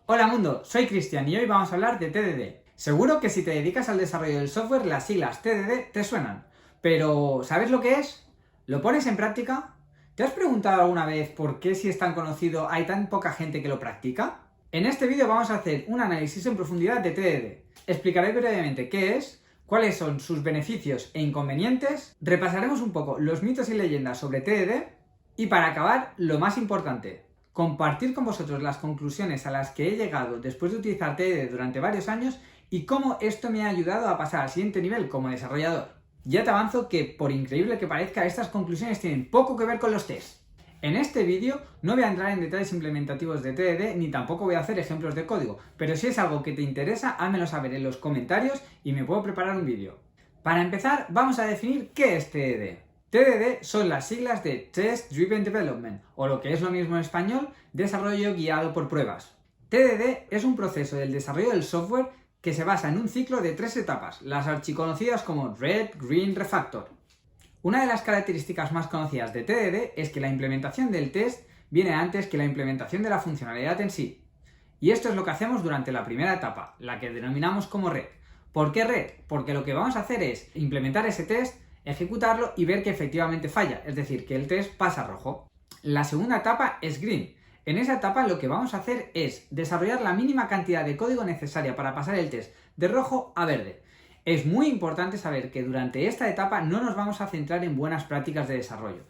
Hola mundo, soy Cristian y hoy vamos a hablar de TDD. Seguro que si te dedicas al desarrollo del software, las siglas TDD te suenan. Pero, ¿sabes lo que es? ¿Lo pones en práctica? ¿Te has preguntado alguna vez por qué, si es tan conocido, hay tan poca gente que lo practica? En este vídeo vamos a hacer un análisis en profundidad de TDD. Explicaré brevemente qué es, cuáles son sus beneficios e inconvenientes, repasaremos un poco los mitos y leyendas sobre TDD y, para acabar, lo más importante: compartir con vosotros las conclusiones a las que he llegado después de utilizar TDD durante varios años y cómo esto me ha ayudado a pasar al siguiente nivel como desarrollador. Ya te avanzo que, por increíble que parezca, estas conclusiones tienen poco que ver con los tests. En este vídeo no voy a entrar en detalles implementativos de TDD ni tampoco voy a hacer ejemplos de código, pero si es algo que te interesa, házmelo saber en los comentarios y me puedo preparar un vídeo. Para empezar, vamos a definir qué es TDD. TDD son las siglas de Test Driven Development, o lo que es lo mismo en español, desarrollo guiado por pruebas. TDD es un proceso del desarrollo del software que se basa en un ciclo de 3 etapas, las archiconocidas como Red, Green, Refactor. Una de las características más conocidas de TDD es que la implementación del test viene antes que la implementación de la funcionalidad en sí. Y esto es lo que hacemos durante la primera etapa, la que denominamos como Red. ¿Por qué Red? Porque lo que vamos a hacer es implementar ese test, ejecutarlo y ver que efectivamente falla, es decir, que el test pasa a rojo. La segunda etapa es Green. En esa etapa lo que vamos a hacer es desarrollar la mínima cantidad de código necesaria para pasar el test de rojo a verde. Es muy importante saber que durante esta etapa no nos vamos a centrar en buenas prácticas de desarrollo.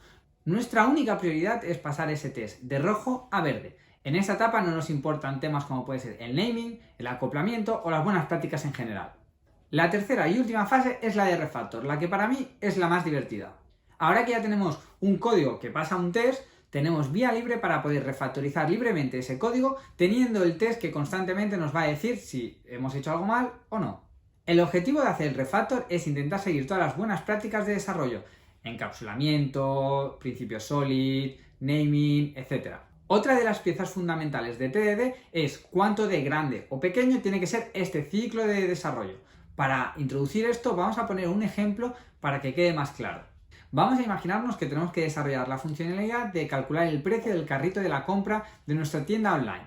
Nuestra única prioridad es pasar ese test de rojo a verde. En esta etapa no nos importan temas como puede ser el naming, el acoplamiento o las buenas prácticas en general. La tercera y última fase es la de Refactor, la que para mí es la más divertida. Ahora que ya tenemos un código que pasa un test, tenemos vía libre para poder refactorizar libremente ese código teniendo el test que constantemente nos va a decir si hemos hecho algo mal o no. El objetivo de hacer el refactor es intentar seguir todas las buenas prácticas de desarrollo: encapsulamiento, principios solid, naming, etc. Otra de las piezas fundamentales de TDD es cuánto de grande o pequeño tiene que ser este ciclo de desarrollo. Para introducir esto vamos a poner un ejemplo para que quede más claro. Vamos a imaginarnos que tenemos que desarrollar la funcionalidad de calcular el precio del carrito de la compra de nuestra tienda online.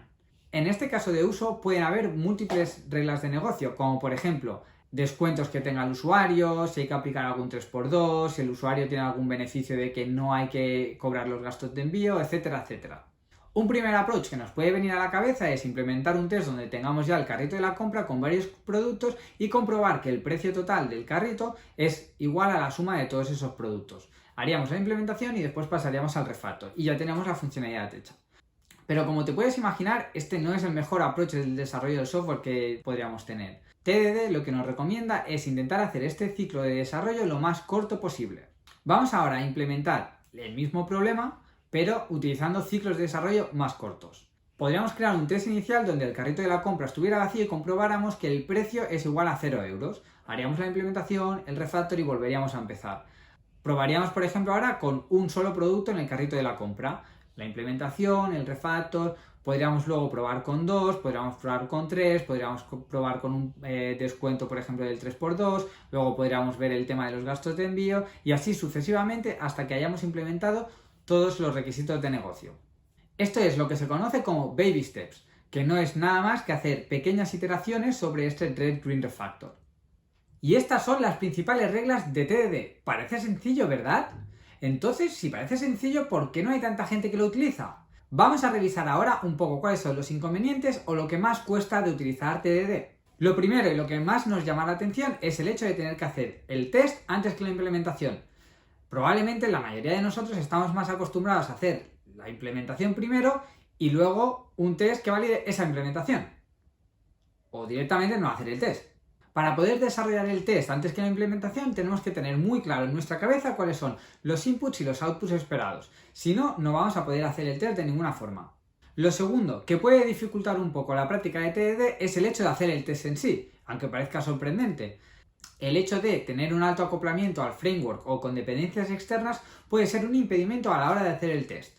En este caso de uso pueden haber múltiples reglas de negocio, como por ejemplo descuentos que tenga el usuario, si hay que aplicar algún 3x2, si el usuario tiene algún beneficio de que no hay que cobrar los gastos de envío, etcétera, etcétera. Un primer approach que nos puede venir a la cabeza es implementar un test donde tengamos ya el carrito de la compra con varios productos y comprobar que el precio total del carrito es igual a la suma de todos esos productos. Haríamos la implementación y después pasaríamos al refactor y ya tenemos la funcionalidad hecha. Pero como te puedes imaginar, este no es el mejor approach del desarrollo del software que podríamos tener. TDD lo que nos recomienda es intentar hacer este ciclo de desarrollo lo más corto posible. Vamos ahora a implementar el mismo problema, pero utilizando ciclos de desarrollo más cortos. Podríamos crear un test inicial donde el carrito de la compra estuviera vacío y comprobáramos que el precio es igual a 0 euros. Haríamos la implementación, el refactor y volveríamos a empezar. Probaríamos, por ejemplo, ahora con un solo producto en el carrito de la compra. La implementación, el refactor, podríamos luego probar con 2, podríamos probar con 3, podríamos probar con un descuento, por ejemplo, del 3x2, luego podríamos ver el tema de los gastos de envío y así sucesivamente hasta que hayamos implementado todos los requisitos de negocio. Esto es lo que se conoce como baby steps, que no es nada más que hacer pequeñas iteraciones sobre este Red Green Refactor. Y estas son las principales reglas de TDD. Parece sencillo, ¿verdad? Entonces, si parece sencillo, ¿por qué no hay tanta gente que lo utiliza? Vamos a revisar ahora un poco cuáles son los inconvenientes o lo que más cuesta de utilizar TDD. Lo primero y lo que más nos llama la atención es el hecho de tener que hacer el test antes que la implementación. Probablemente la mayoría de nosotros estamos más acostumbrados a hacer la implementación primero y luego un test que valide esa implementación. O directamente no hacer el test. Para poder desarrollar el test antes que la implementación tenemos que tener muy claro en nuestra cabeza cuáles son los inputs y los outputs esperados. Si no, no vamos a poder hacer el test de ninguna forma. Lo segundo, que puede dificultar un poco la práctica de TDD, es el hecho de hacer el test en sí, aunque parezca sorprendente. El hecho de tener un alto acoplamiento al framework o con dependencias externas puede ser un impedimento a la hora de hacer el test.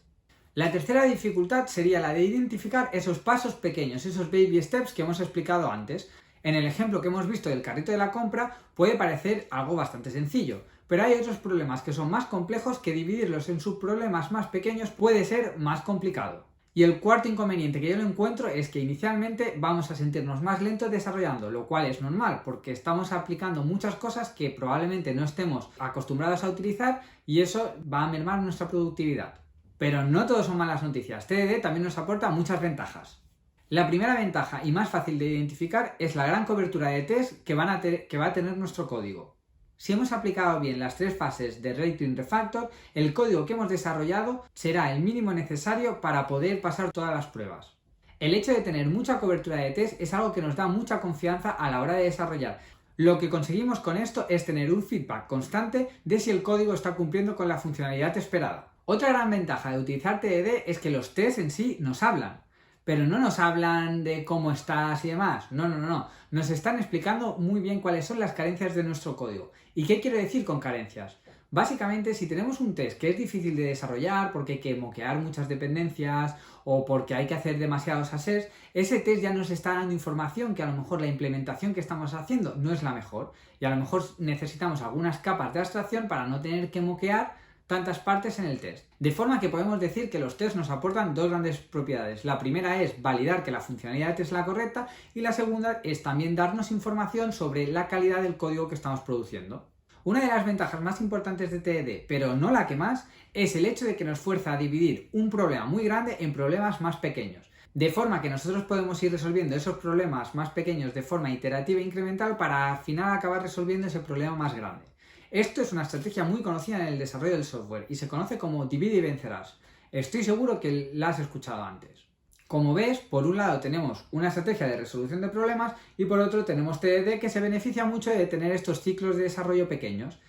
La tercera dificultad sería la de identificar esos pasos pequeños, esos baby steps que hemos explicado antes. En el ejemplo que hemos visto del carrito de la compra puede parecer algo bastante sencillo, pero hay otros problemas que son más complejos que dividirlos en subproblemas más pequeños puede ser más complicado. Y el cuarto inconveniente que yo lo encuentro es que inicialmente vamos a sentirnos más lentos desarrollando, lo cual es normal porque estamos aplicando muchas cosas que probablemente no estemos acostumbrados a utilizar y eso va a mermar nuestra productividad. Pero no todo son malas noticias. TDD también nos aporta muchas ventajas. La primera ventaja y más fácil de identificar es la gran cobertura de test que va a tener nuestro código. Si hemos aplicado bien las 3 fases de Raytree Refactor, el código que hemos desarrollado será el mínimo necesario para poder pasar todas las pruebas. El hecho de tener mucha cobertura de test es algo que nos da mucha confianza a la hora de desarrollar. Lo que conseguimos con esto es tener un feedback constante de si el código está cumpliendo con la funcionalidad esperada. Otra gran ventaja de utilizar TDD es que los tests en sí nos hablan. Pero no nos hablan de cómo estás y demás. No. Nos están explicando muy bien cuáles son las carencias de nuestro código. ¿Y qué quiero decir con carencias? Básicamente, si tenemos un test que es difícil de desarrollar porque hay que moquear muchas dependencias o porque hay que hacer demasiados assets, ese test ya nos está dando información que a lo mejor la implementación que estamos haciendo no es la mejor. Y a lo mejor necesitamos algunas capas de abstracción para no tener que moquear tantas partes en el test. De forma que podemos decir que los tests nos aportan 2 grandes propiedades. La primera es validar que la funcionalidad es la correcta y la segunda es también darnos información sobre la calidad del código que estamos produciendo. Una de las ventajas más importantes de TDD, pero no la que más, es el hecho de que nos fuerza a dividir un problema muy grande en problemas más pequeños. De forma que nosotros podemos ir resolviendo esos problemas más pequeños de forma iterativa e incremental para al final acabar resolviendo ese problema más grande. Esto es una estrategia muy conocida en el desarrollo del software y se conoce como divide y vencerás. Estoy seguro que la has escuchado antes. Como ves, por un lado tenemos una estrategia de resolución de problemas y por otro tenemos TDD que se beneficia mucho de tener estos ciclos de desarrollo pequeños.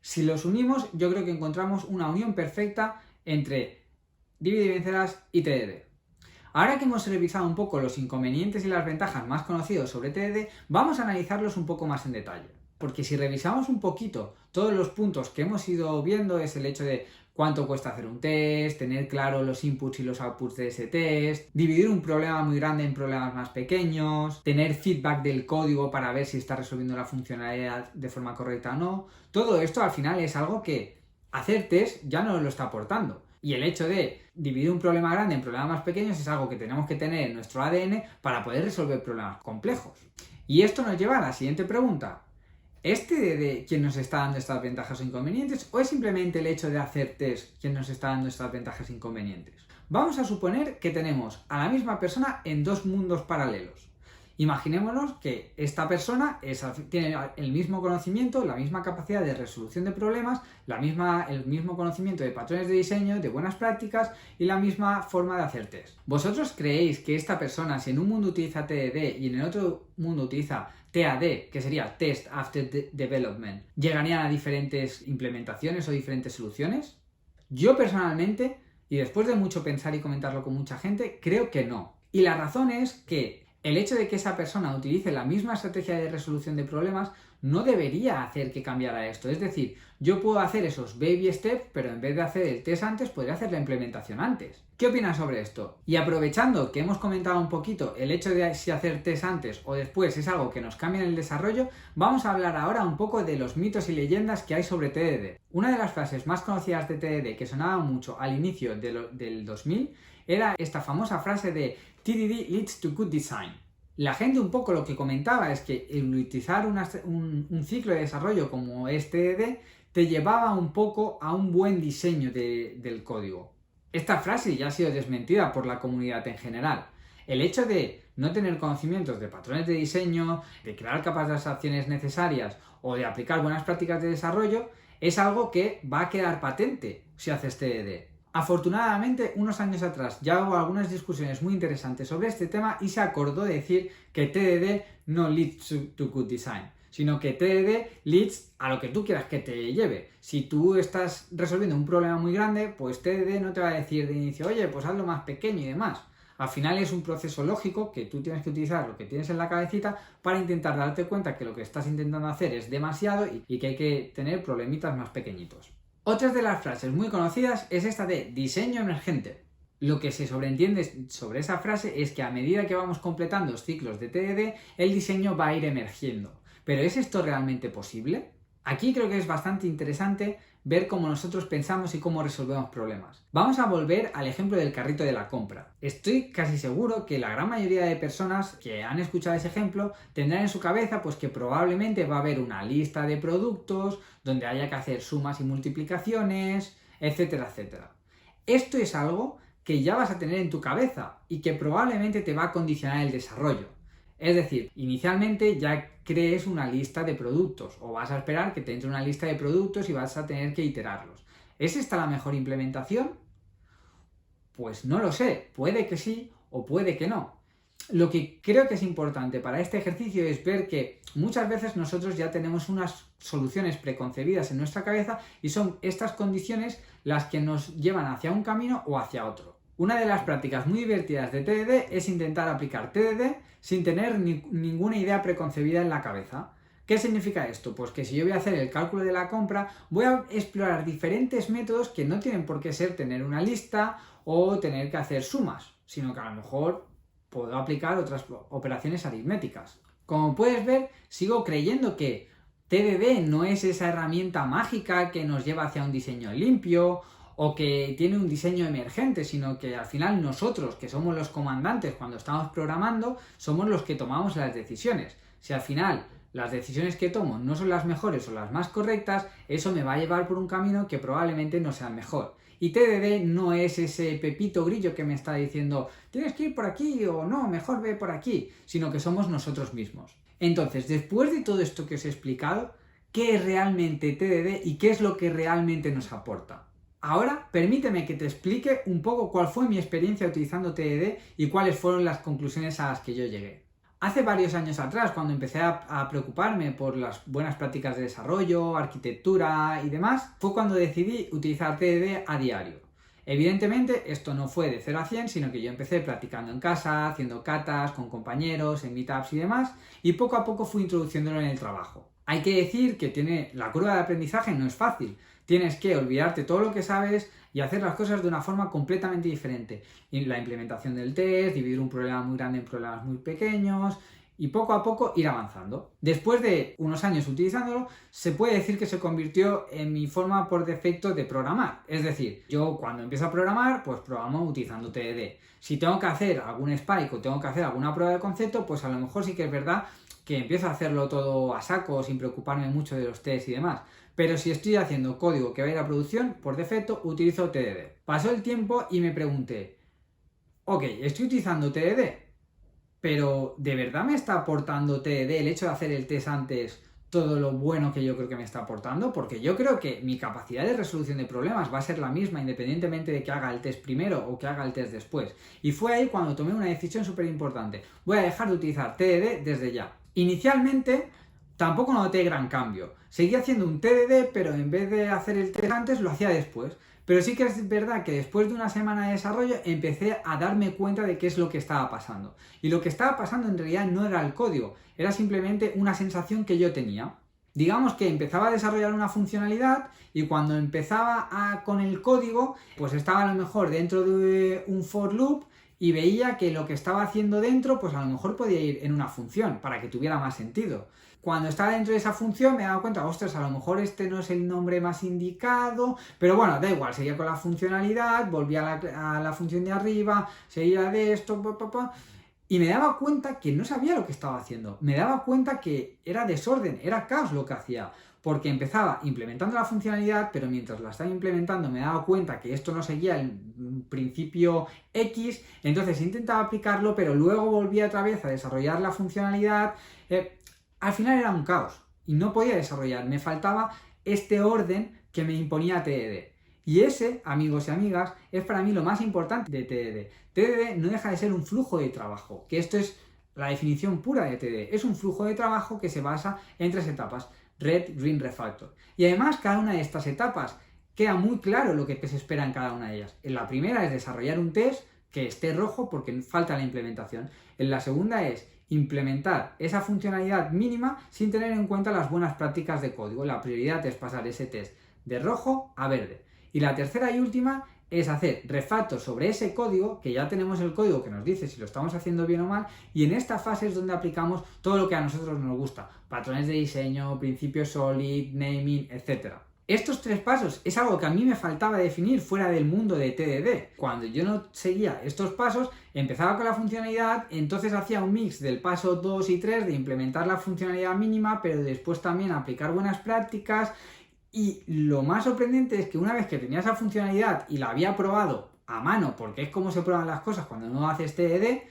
Si los unimos, yo creo que encontramos una unión perfecta entre divide y vencerás y TDD. Ahora que hemos revisado un poco los inconvenientes y las ventajas más conocidos sobre TDD, vamos a analizarlos un poco más en detalle. Porque si revisamos un poquito todos los puntos que hemos ido viendo es el hecho de cuánto cuesta hacer un test, tener claro los inputs y los outputs de ese test, dividir un problema muy grande en problemas más pequeños, tener feedback del código para ver si está resolviendo la funcionalidad de forma correcta o no. Todo esto al final es algo que hacer test ya no lo está aportando. Y el hecho de dividir un problema grande en problemas más pequeños es algo que tenemos que tener en nuestro ADN para poder resolver problemas complejos. Y esto nos lleva a la siguiente pregunta. ¿Es TDD quien nos está dando estas ventajas o inconvenientes o es simplemente el hecho de hacer test quien nos está dando estas ventajas e inconvenientes? Vamos a suponer que tenemos a la misma persona en 2 mundos paralelos. Imaginémonos que esta persona tiene el mismo conocimiento, la misma capacidad de resolución de problemas, el mismo conocimiento de patrones de diseño, de buenas prácticas y la misma forma de hacer test. ¿Vosotros creéis que esta persona, si en un mundo utiliza TDD y en el otro mundo utiliza TAD, que sería Test After Development, llegarían a diferentes implementaciones o diferentes soluciones? Yo personalmente, y después de mucho pensar y comentarlo con mucha gente, creo que no. Y la razón es que el hecho de que esa persona utilice la misma estrategia de resolución de problemas no debería hacer que cambiara esto. Es decir, yo puedo hacer esos baby steps, pero en vez de hacer el test antes, podría hacer la implementación antes. ¿Qué opinas sobre esto? Y aprovechando que hemos comentado un poquito el hecho de si hacer test antes o después es algo que nos cambia en el desarrollo, vamos a hablar ahora un poco de los mitos y leyendas que hay sobre TDD. Una de las frases más conocidas de TDD que sonaba mucho al inicio del 2000 era esta famosa frase de TDD leads to good design. La gente un poco lo que comentaba es que el utilizar un ciclo de desarrollo como es TDD te llevaba un poco a un buen diseño del código. Esta frase ya ha sido desmentida por la comunidad en general. El hecho de no tener conocimientos de patrones de diseño, de crear capas de abstracciones necesarias o de aplicar buenas prácticas de desarrollo es algo que va a quedar patente si haces TDD. Afortunadamente, unos años atrás ya hubo algunas discusiones muy interesantes sobre este tema y se acordó decir que TDD no leads to good design, sino que TDD leads a lo que tú quieras que te lleve. Si tú estás resolviendo un problema muy grande, pues TDD no te va a decir de inicio, oye, pues hazlo más pequeño y demás. Al final es un proceso lógico que tú tienes que utilizar lo que tienes en la cabecita para intentar darte cuenta que lo que estás intentando hacer es demasiado y que hay que tener problemitas más pequeñitos. Otra de las frases muy conocidas es esta de diseño emergente. Lo que se sobreentiende sobre esa frase es que a medida que vamos completando ciclos de TDD, el diseño va a ir emergiendo. ¿Pero es esto realmente posible? Aquí creo que es bastante interesante ver cómo nosotros pensamos y cómo resolvemos problemas. Vamos a volver al ejemplo del carrito de la compra. Estoy casi seguro que la gran mayoría de personas que han escuchado ese ejemplo tendrán en su cabeza pues que probablemente va a haber una lista de productos donde haya que hacer sumas y multiplicaciones, etcétera, etcétera. Esto es algo que ya vas a tener en tu cabeza y que probablemente te va a condicionar el desarrollo. Es decir, inicialmente ya crees una lista de productos o vas a esperar que te entre una lista de productos y vas a tener que iterarlos. ¿Es esta la mejor implementación? Pues no lo sé, puede que sí o puede que no. Lo que creo que es importante para este ejercicio es ver que muchas veces nosotros ya tenemos unas soluciones preconcebidas en nuestra cabeza y son estas condiciones las que nos llevan hacia un camino o hacia otro. Una de las prácticas muy divertidas de TDD es intentar aplicar TDD sin tener ninguna idea preconcebida en la cabeza. ¿Qué significa esto? Pues que si yo voy a hacer el cálculo de la compra, voy a explorar diferentes métodos que no tienen por qué ser tener una lista o tener que hacer sumas, sino que a lo mejor puedo aplicar otras operaciones aritméticas. Como puedes ver, sigo creyendo que TDD no es esa herramienta mágica que nos lleva hacia un diseño limpio o que tiene un diseño emergente, sino que al final nosotros, que somos los comandantes cuando estamos programando, somos los que tomamos las decisiones. Si al final las decisiones que tomo no son las mejores o las más correctas, eso me va a llevar por un camino que probablemente no sea el mejor. Y TDD no es ese pepito grillo que me está diciendo tienes que ir por aquí o no, mejor ve por aquí, sino que somos nosotros mismos. Entonces, después de todo esto que os he explicado, ¿qué es realmente TDD y qué es lo que realmente nos aporta? Ahora, permíteme que te explique un poco cuál fue mi experiencia utilizando TDD y cuáles fueron las conclusiones a las que yo llegué. Hace varios años atrás, cuando empecé a preocuparme por las buenas prácticas de desarrollo, arquitectura y demás, fue cuando decidí utilizar TDD a diario. Evidentemente, esto no fue de 0 a 100, sino que yo empecé practicando en casa, haciendo catas con compañeros, en meetups y demás, y poco a poco fui introduciéndolo en el trabajo. Hay que decir que la curva de aprendizaje no es fácil. Tienes que olvidarte todo lo que sabes y hacer las cosas de una forma completamente diferente. Y la implementación del test, dividir un problema muy grande en problemas muy pequeños y poco a poco ir avanzando. Después de unos años utilizándolo, se puede decir que se convirtió en mi forma por defecto de programar. Es decir, yo cuando empiezo a programar, pues programo utilizando TDD. Si tengo que hacer algún spike o tengo que hacer alguna prueba de concepto, pues a lo mejor sí que es verdad que empiezo a hacerlo todo a saco, sin preocuparme mucho de los tests y demás. Pero si estoy haciendo código que va a ir a producción, por defecto utilizo TDD. Pasó el tiempo y me pregunté, ok, estoy utilizando TDD, pero ¿de verdad me está aportando TDD el hecho de hacer el test antes todo lo bueno que yo creo que me está aportando? Porque yo creo que mi capacidad de resolución de problemas va a ser la misma independientemente de que haga el test primero o que haga el test después. Y fue ahí cuando tomé una decisión súper importante. Voy a dejar de utilizar TDD desde ya. Inicialmente tampoco noté gran cambio. Seguía haciendo un TDD, pero en vez de hacer el test antes, lo hacía después. Pero sí que es verdad que después de una semana de desarrollo empecé a darme cuenta de qué es lo que estaba pasando. Y lo que estaba pasando en realidad no era el código, era simplemente una sensación que yo tenía. Digamos que empezaba a desarrollar una funcionalidad y cuando empezaba con el código, pues estaba a lo mejor dentro de un for loop y veía que lo que estaba haciendo dentro, pues a lo mejor podía ir en una función para que tuviera más sentido. Cuando estaba dentro de esa función me daba cuenta, ostras, a lo mejor este no es el nombre más indicado, pero bueno, da igual, seguía con la funcionalidad, volvía a la función de arriba, seguía de esto, y me daba cuenta que no sabía lo que estaba haciendo, me daba cuenta que era desorden, era caos lo que hacía, porque empezaba implementando la funcionalidad, pero mientras la estaba implementando me daba cuenta que esto no seguía el principio X, entonces intentaba aplicarlo, pero luego volvía otra vez a desarrollar la funcionalidad. Al final era un caos y no podía desarrollar, me faltaba este orden que me imponía TDD. Y ese, amigos y amigas, es para mí lo más importante de TDD. TDD no deja de ser un flujo de trabajo, que esto es la definición pura de TDD. Es un flujo de trabajo que se basa en 3 etapas, Red, Green, Refactor. Y además cada una de estas etapas queda muy claro lo que se espera en cada una de ellas. En la primera es desarrollar un test que esté rojo porque falta la implementación. En la segunda es implementar esa funcionalidad mínima sin tener en cuenta las buenas prácticas de código. La prioridad es pasar ese test de rojo a verde. Y la tercera y última es hacer refactor sobre ese código, que ya tenemos el código que nos dice si lo estamos haciendo bien o mal, y en esta fase es donde aplicamos todo lo que a nosotros nos gusta, patrones de diseño, principios solid, naming, etc. Estos 3 pasos es algo que a mí me faltaba definir fuera del mundo de TDD. Cuando yo no seguía estos pasos, empezaba con la funcionalidad, entonces hacía un mix del paso 2 y 3 de implementar la funcionalidad mínima, pero después también aplicar buenas prácticas. Y lo más sorprendente es que una vez que tenía esa funcionalidad y la había probado a mano, porque es como se prueban las cosas cuando no haces TDD,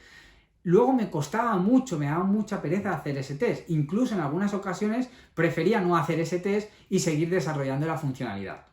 luego me costaba mucho, me daba mucha pereza hacer ese test. Incluso en algunas ocasiones prefería no hacer ese test y seguir desarrollando la funcionalidad.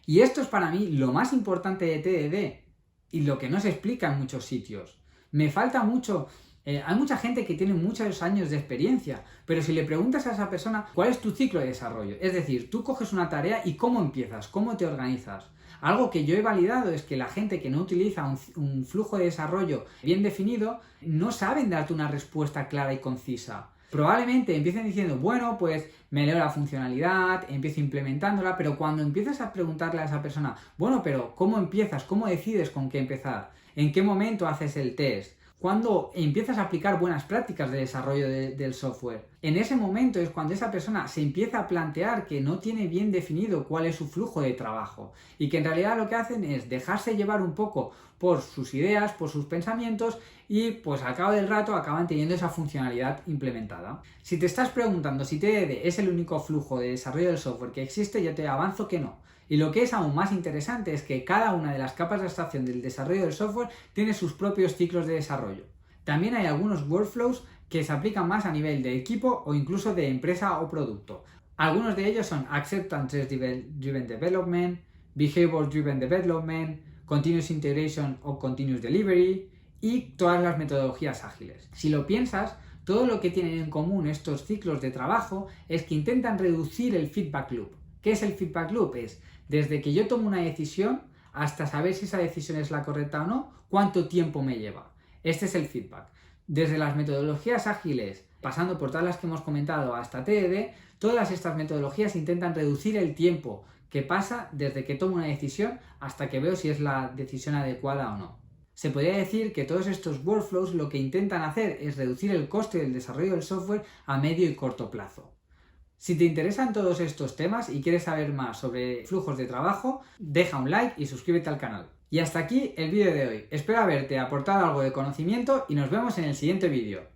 Y esto es para mí lo más importante de TDD y lo que no se explica en muchos sitios. Me falta mucho. Hay mucha gente que tiene muchos años de experiencia, pero si le preguntas a esa persona cuál es tu ciclo de desarrollo, es decir, tú coges una tarea y cómo empiezas, cómo te organizas. Algo que yo he validado es que la gente que no utiliza un flujo de desarrollo bien definido no saben darte una respuesta clara y concisa. Probablemente empiecen diciendo, bueno, pues me leo la funcionalidad, empiezo implementándola, pero cuando empiezas a preguntarle a esa persona, bueno, pero ¿cómo empiezas? ¿Cómo decides con qué empezar? ¿En qué momento haces el test? Cuando empiezas a aplicar buenas prácticas de desarrollo del software. En ese momento es cuando esa persona se empieza a plantear que no tiene bien definido cuál es su flujo de trabajo y que en realidad lo que hacen es dejarse llevar un poco por sus ideas, por sus pensamientos y pues al cabo del rato acaban teniendo esa funcionalidad implementada. Si te estás preguntando si TDD es el único flujo de desarrollo del software que existe, yo te avanzo que no. Y lo que es aún más interesante es que cada una de las capas de abstracción del desarrollo del software tiene sus propios ciclos de desarrollo. También hay algunos workflows que se aplican más a nivel de equipo o incluso de empresa o producto. Algunos de ellos son Acceptance Driven Development, Behavior Driven Development, Continuous Integration o Continuous Delivery y todas las metodologías ágiles. Si lo piensas, todo lo que tienen en común estos ciclos de trabajo es que intentan reducir el feedback loop. ¿Qué es el feedback loop? Es desde que yo tomo una decisión hasta saber si esa decisión es la correcta o no, cuánto tiempo me lleva. Este es el feedback. Desde las metodologías ágiles, pasando por todas las que hemos comentado hasta TDD, todas estas metodologías intentan reducir el tiempo que pasa desde que tomo una decisión hasta que veo si es la decisión adecuada o no. Se podría decir que todos estos workflows lo que intentan hacer es reducir el coste del desarrollo del software a medio y corto plazo. Si te interesan todos estos temas y quieres saber más sobre flujos de trabajo, deja un like y suscríbete al canal. Y hasta aquí el vídeo de hoy. Espero haberte aportado algo de conocimiento y nos vemos en el siguiente vídeo.